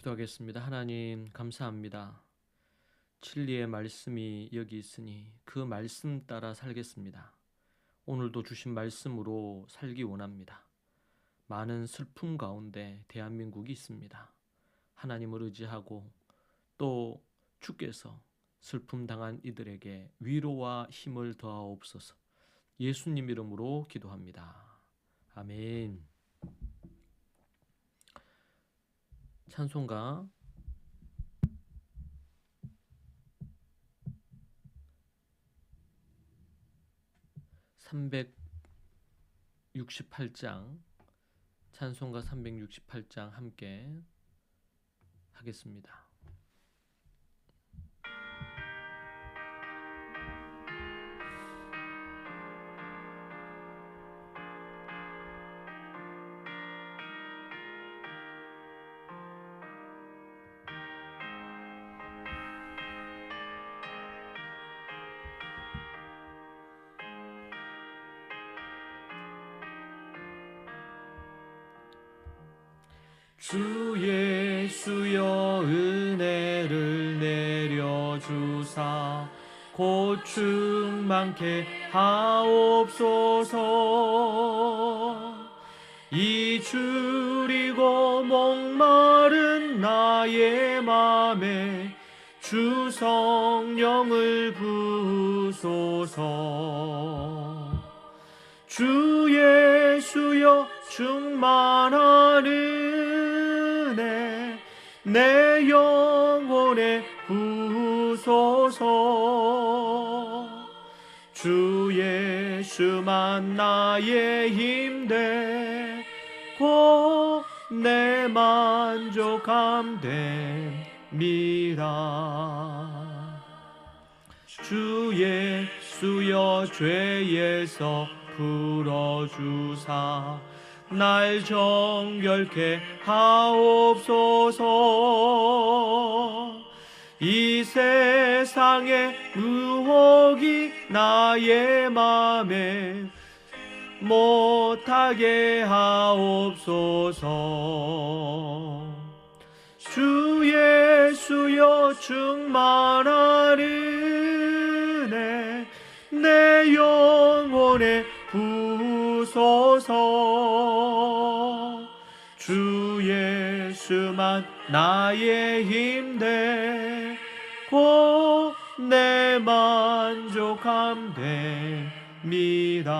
기도하겠습니다. 하나님 감사합니다. 진리의 말씀이 여기 있으니 그 말씀 따라 살겠습니다. 오늘도 주신 말씀으로 살기 원합니다. 많은 슬픔 가운데 대한민국이 있습니다. 하나님을 의지하고 또 주께서 슬픔 당한 이들에게 위로와 힘을 더하옵소서. 예수님 이름으로 기도합니다. 아멘. 찬송가 368장, 찬송가 368장 함께 하겠습니다. 주 예수여 은혜를 내려주사 고충 많게 하옵소서. 이 줄이고 목마른 나의 맘에 주 성령을 부으소서. 주 예수여 충만한 은혜 내 영혼에 부으소서. 주 예수만 나의 힘되고 내 만족함 됩니다. 주 예수여 죄에서 풀어주사 날 정결케 하옵소서. 이 세상의 유혹이 나의 맘에 못하게 하옵소서. 주 예수여 충만한 은혜 내 영혼에 부으소서. 주 예수만 나의 힘되고 내 만족함 됩니다.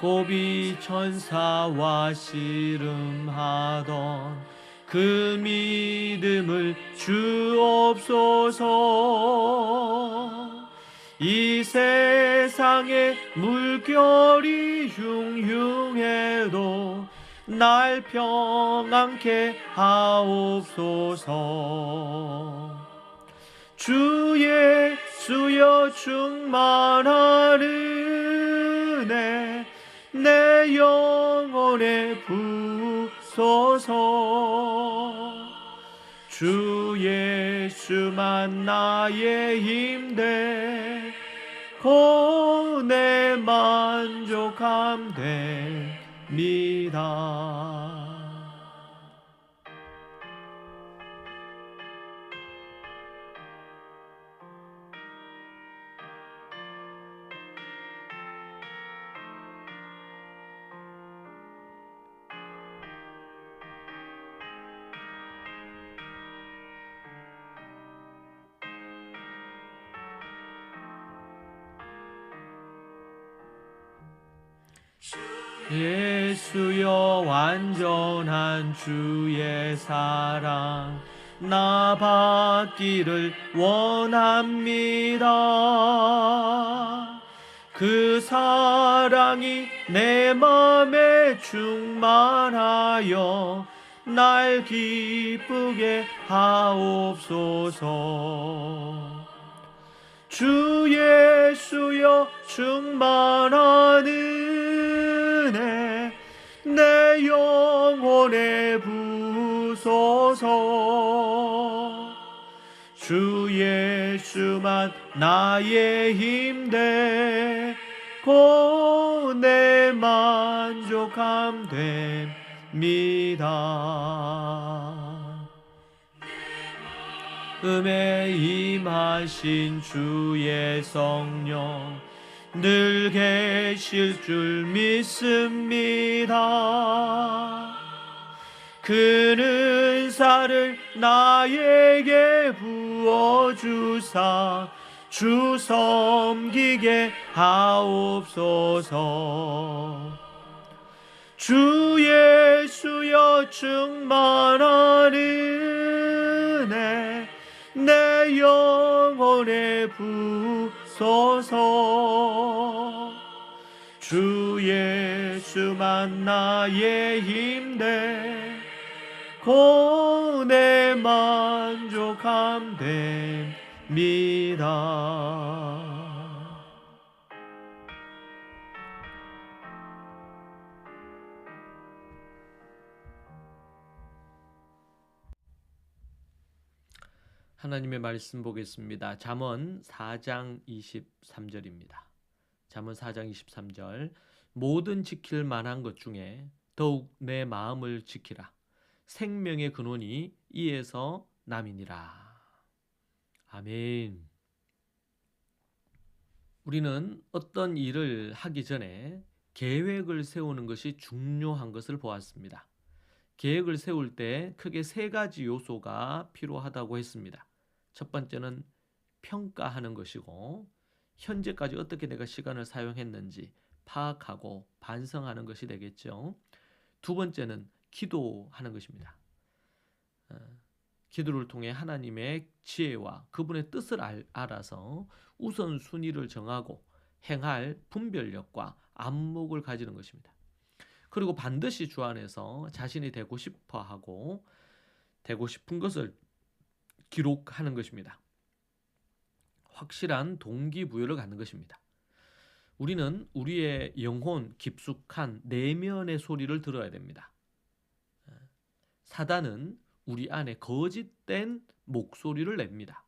고비 천사와 씨름하던 그 믿음을 주옵소서. 이 세상의 물결이 흉흉해도 날 평안케 하옵소서. 주 예수여 충만한 은혜 내 영혼에 부으소서. 주 예수만 나의 힘되고 내 만족함 됩니다. 예수여 완전한 주의 사랑 나 받기를 원합니다. 그 사랑이 내 맘에 충만하여 날 기쁘게 하옵소서. 주 예수여 충만한 은혜 내 영혼에 부으소서. 주 예수만 나의 힘되고 내 만족함 음에 임하신 주의 성령 늘 계실 줄 믿습니다. 그는 은사를 나에게 부어주사 주 섬기게 하옵소서. 주 예수여 충만한 은혜 내 영혼에 부소서. 주 예수만 나의 힘내 고내 만족함 됩니다. 하나님의 말씀 보겠습니다. 잠언 4장 23절입니다. 잠언 4장 23절 모든 지킬 만한 것 중에 더욱 내 마음을 지키라. 생명의 근원이 이에서 남이니라. 아멘. 우리는 어떤 일을 하기 전에 계획을 세우는 것이 중요한 것을 보았습니다. 계획을 세울 때 크게 세 가지 요소가 필요하다고 했습니다. 첫 번째는 평가하는 것이고 현재까지 어떻게 내가 시간을 사용했는지 파악하고 반성하는 것이 되겠죠. 두 번째는 기도하는 것입니다. 기도를 통해 하나님의 지혜와 그분의 뜻을 알아서 우선순위를 정하고 행할 분별력과 안목을 가지는 것입니다. 그리고 반드시 주 안에서 자신이 되고 싶어 하고 되고 싶은 것을 기록하는 것입니다. 확실한 동기부여를 갖는 것입니다. 우리는 우리의 영혼 깊숙한 내면의 소리를 들어야 됩니다. 사단은 우리 안에 거짓된 목소리를 냅니다.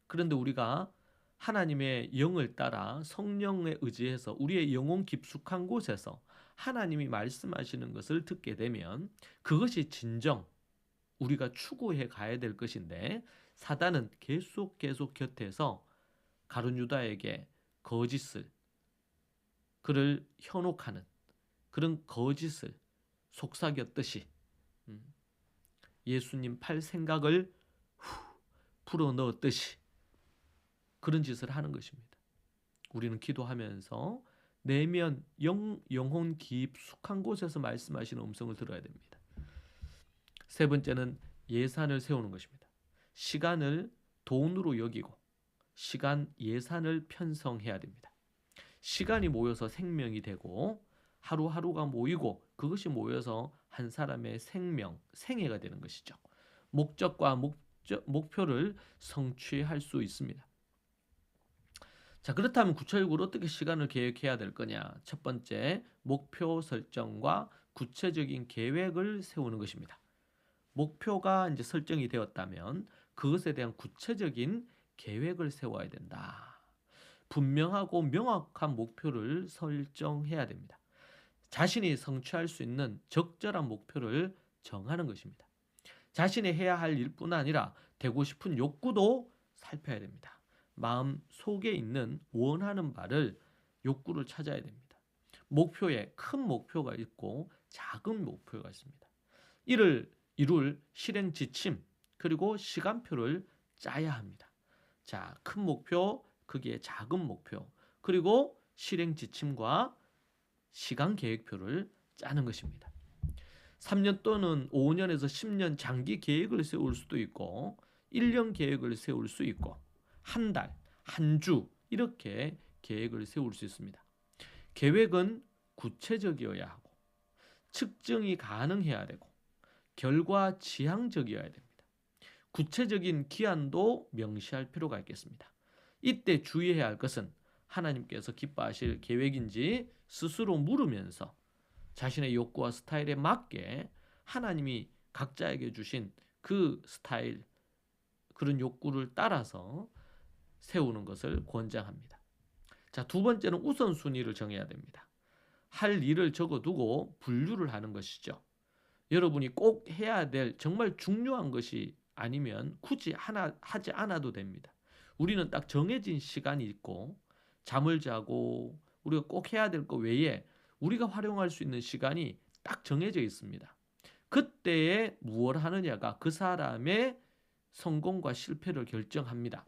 그런데 우리가 하나님의 영을 따라 성령에 의지해서 우리의 영혼 깊숙한 곳에서 하나님이 말씀하시는 것을 듣게 되면 그것이 진정 우리가 추구해 가야 될 것인데 사단은 계속 곁에서 가룟 유다에게 거짓을 그를 현혹하는 그런 거짓을 속삭였듯이 예수님 팔 생각을 풀어넣었듯이 그런 짓을 하는 것입니다. 우리는 기도하면서 내면 영혼 깊숙한 곳에서 말씀하시는 음성을 들어야 됩니다. 세 번째는 예산을 세우는 것입니다. 시간을 돈으로 여기고 시간 예산을 편성해야 됩니다. 시간이 모여서 생명이 되고 하루하루가 모이고 그것이 모여서 한 사람의 생애가 되는 것이죠. 목적과 목표를 성취할 수 있습니다. 자, 그렇다면 구체적으로 어떻게 시간을 계획해야 될 거냐? 첫 번째, 목표 설정과 구체적인 계획을 세우는 것입니다. 목표가 이제 설정이 되었다면 그것에 대한 구체적인 계획을 세워야 된다. 분명하고 명확한 목표를 설정해야 됩니다. 자신이 성취할 수 있는 적절한 목표를 정하는 것입니다. 자신이 해야 할 일뿐 아니라 되고 싶은 욕구도 살펴야 됩니다. 마음 속에 있는 원하는 바를 욕구를 찾아야 됩니다. 목표에 큰 목표가 있고 작은 목표가 있습니다. 이를 이룰 실행 지침 그리고 시간표를 짜야 합니다. 자, 큰 목표, 거기에 작은 목표, 그리고 실행 지침과 시간 계획표를 짜는 것입니다. 3년 또는 5년에서 10년 장기 계획을 세울 수도 있고 1년 계획을 세울 수 있고 한 달, 한 주 이렇게 계획을 세울 수 있습니다. 계획은 구체적이어야 하고 측정이 가능해야 되고 결과 지향적이어야 됩니다. 구체적인 기한도 명시할 필요가 있겠습니다. 이때 주의해야 할 것은 하나님께서 기뻐하실 계획인지 스스로 물으면서 자신의 욕구와 스타일에 맞게 하나님이 각자에게 주신 그 스타일, 그런 욕구를 따라서 세우는 것을 권장합니다. 자, 두 번째는 우선순위를 정해야 됩니다. 할 일을 적어두고 분류를 하는 것이죠. 여러분이 꼭 해야 될 정말 중요한 것이 아니면 굳이 하나 하지 않아도 됩니다. 우리는 딱 정해진 시간이 있고 잠을 자고 우리가 꼭 해야 될 것 외에 우리가 활용할 수 있는 시간이 딱 정해져 있습니다. 그때에 무엇 하느냐가 그 사람의 성공과 실패를 결정합니다.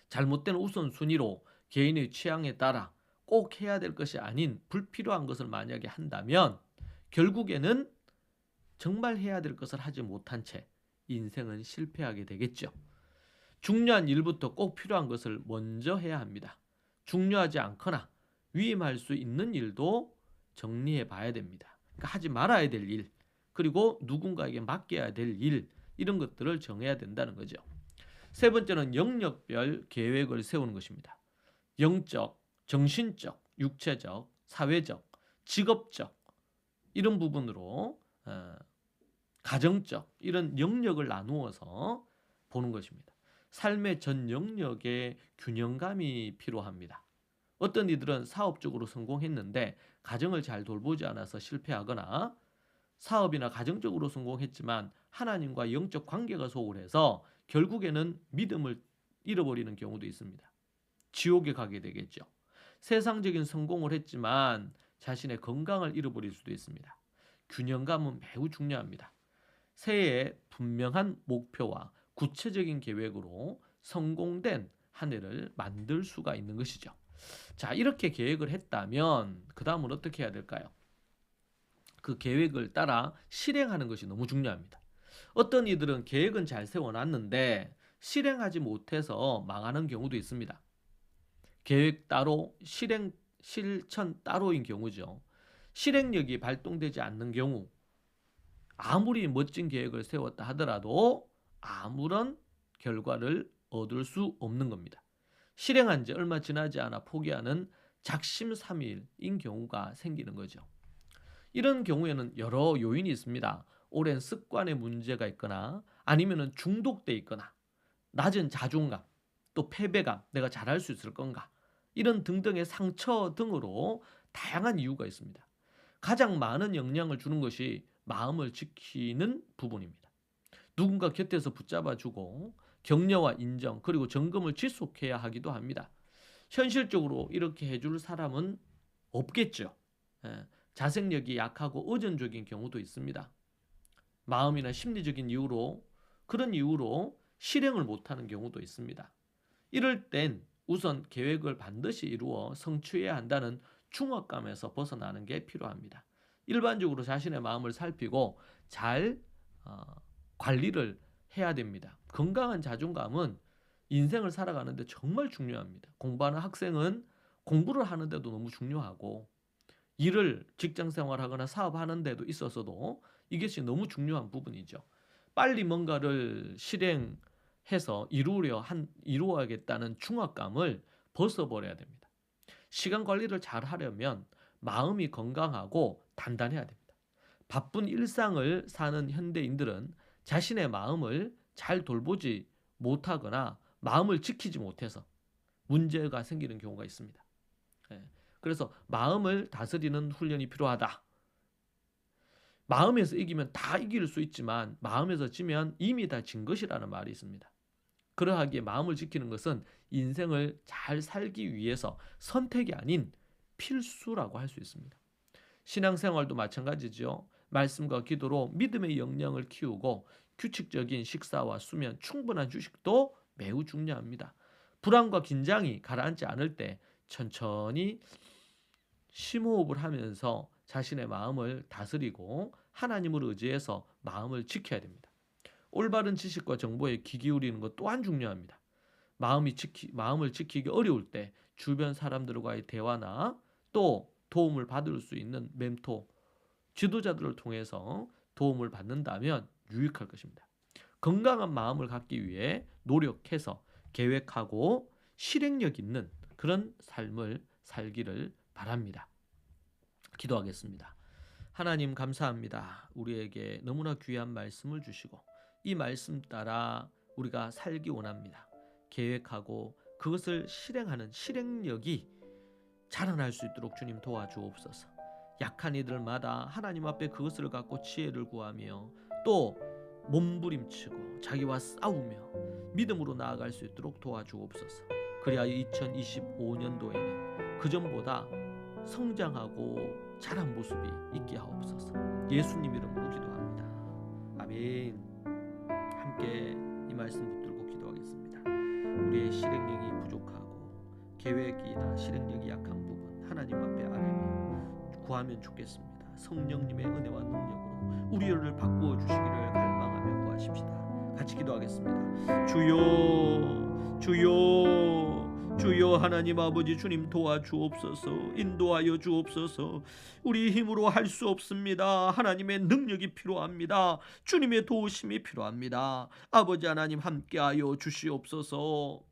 잘못된 우선순위로 개인의 취향에 따라 꼭 해야 될 것이 아닌 불필요한 것을 만약에 한다면 결국에는 정말 해야 될 것을 하지 못한 채 인생은 실패하게 되겠죠. 중요한 일부터 꼭 필요한 것을 먼저 해야 합니다. 중요하지 않거나 위임할 수 있는 일도 정리해 봐야 됩니다. 그러니까 하지 말아야 될 일, 그리고 누군가에게 맡겨야 될 일, 이런 것들을 정해야 된다는 거죠. 세 번째는 영역별 계획을 세우는 것입니다. 영적, 정신적, 육체적, 사회적, 직업적 이런 부분으로 가정적 이런 영역을 나누어서 보는 것입니다. 삶의 전 영역에 균형감이 필요합니다. 어떤 이들은 사업적으로 성공했는데 가정을 잘 돌보지 않아서 실패하거나 사업이나 가정적으로 성공했지만 하나님과 영적 관계가 소홀해서 결국에는 믿음을 잃어버리는 경우도 있습니다. 지옥에 가게 되겠죠. 세상적인 성공을 했지만 자신의 건강을 잃어버릴 수도 있습니다. 균형감은 매우 중요합니다. 새해에 분명한 목표와 구체적인 계획으로 성공된 한 해를 만들 수가 있는 것이죠. 자, 이렇게 계획을 했다면 그 다음은 어떻게 해야 될까요? 그 계획을 따라 실행하는 것이 너무 중요합니다. 어떤 이들은 계획은 잘 세워놨는데 실행하지 못해서 망하는 경우도 있습니다. 계획 따로 실천 따로인 경우죠. 실행력이 발동되지 않는 경우 아무리 멋진 계획을 세웠다 하더라도 아무런 결과를 얻을 수 없는 겁니다. 실행한 지 얼마 지나지 않아 포기하는 작심삼일인 경우가 생기는 거죠. 이런 경우에는 여러 요인이 있습니다. 오랜 습관의 문제가 있거나 아니면 중독돼 있거나 낮은 자존감, 또 패배감, 내가 잘할 수 있을 건가 이런 등등의 상처 등으로 다양한 이유가 있습니다. 가장 많은 영향을 주는 것이 마음을 지키는 부분입니다. 누군가 곁에서 붙잡아주고 격려와 인정 그리고 점검을 지속해야 하기도 합니다. 현실적으로 이렇게 해줄 사람은 없겠죠. 자생력이 약하고 의존적인 경우도 있습니다. 마음이나 심리적인 이유로 그런 이유로 실행을 못하는 경우도 있습니다. 이럴 땐 우선 계획을 반드시 이루어 성취해야 한다는 중압감에서 벗어나는 게 필요합니다. 일반적으로 자신의 마음을 살피고 잘 관리를 해야 됩니다. 건강한 자존감은 인생을 살아가는데 정말 중요합니다. 공부하는 학생은 공부를 하는데도 너무 중요하고 일을 직장 생활하거나 사업하는 데도 있어서도 이것이 너무 중요한 부분이죠. 빨리 뭔가를 실행해서 이루어야겠다는 중압감을 벗어버려야 됩니다. 시간 관리를 잘 하려면 마음이 건강하고 단단해야 됩니다. 바쁜 일상을 사는 현대인들은 자신의 마음을 잘 돌보지 못하거나 마음을 지키지 못해서 문제가 생기는 경우가 있습니다. 그래서 마음을 다스리는 훈련이 필요하다. 마음에서 이기면 다 이길 수 있지만 마음에서 지면 이미 다 진 것이라는 말이 있습니다. 그러하기에 마음을 지키는 것은 인생을 잘 살기 위해서 선택이 아닌 필수라고 할 수 있습니다. 신앙생활도 마찬가지죠. 말씀과 기도로 믿음의 역량을 키우고 규칙적인 식사와 수면, 충분한 휴식도 매우 중요합니다. 불안과 긴장이 가라앉지 않을 때 천천히 심호흡을 하면서 자신의 마음을 다스리고 하나님을 의지해서 마음을 지켜야 됩니다. 올바른 지식과 정보에 귀 기울이는 것 또한 중요합니다. 마음을 지키기 어려울 때 주변 사람들과의 대화나 또 도움을 받을 수 있는 멘토, 지도자들을 통해서 도움을 받는다면 유익할 것입니다. 건강한 마음을 갖기 위해 노력해서 계획하고 실행력 있는 그런 삶을 살기를 바랍니다. 기도하겠습니다. 하나님 감사합니다. 우리에게 너무나 귀한 말씀을 주시고 이 말씀 따라 우리가 살기 원합니다. 계획하고 그것을 실행하는 실행력이 자라날 수 있도록 주님 도와주옵소서. 약한 이들마다 하나님 앞에 그것을 갖고 지혜를 구하며 또 몸부림치고 자기와 싸우며 믿음으로 나아갈 수 있도록 도와주옵소서. 그리하여 2025년도에는 그전보다 성장하고 자란 모습이 있게 하옵소서. 예수님 이름으로 기도합니다. 아멘. 함께 이 말씀 붙들고 기도하겠습니다. 우리의 실행력이 부족하고 계획이나 실행력이 약한 부분 하나님 앞에 아뢰며 구하면 좋겠습니다. 성령님의 은혜와 능력으로 우리를 바꾸어 주시기를 갈망하며 구하십시다. 같이 기도하겠습니다. 주여, 주여, 주여. 하나님 아버지 주님 도와주옵소서. 인도하여 주옵소서. 우리 힘으로 할 수 없습니다. 하나님의 능력이 필요합니다. 주님의 도우심이 필요합니다. 아버지 하나님 함께하여 주시옵소서.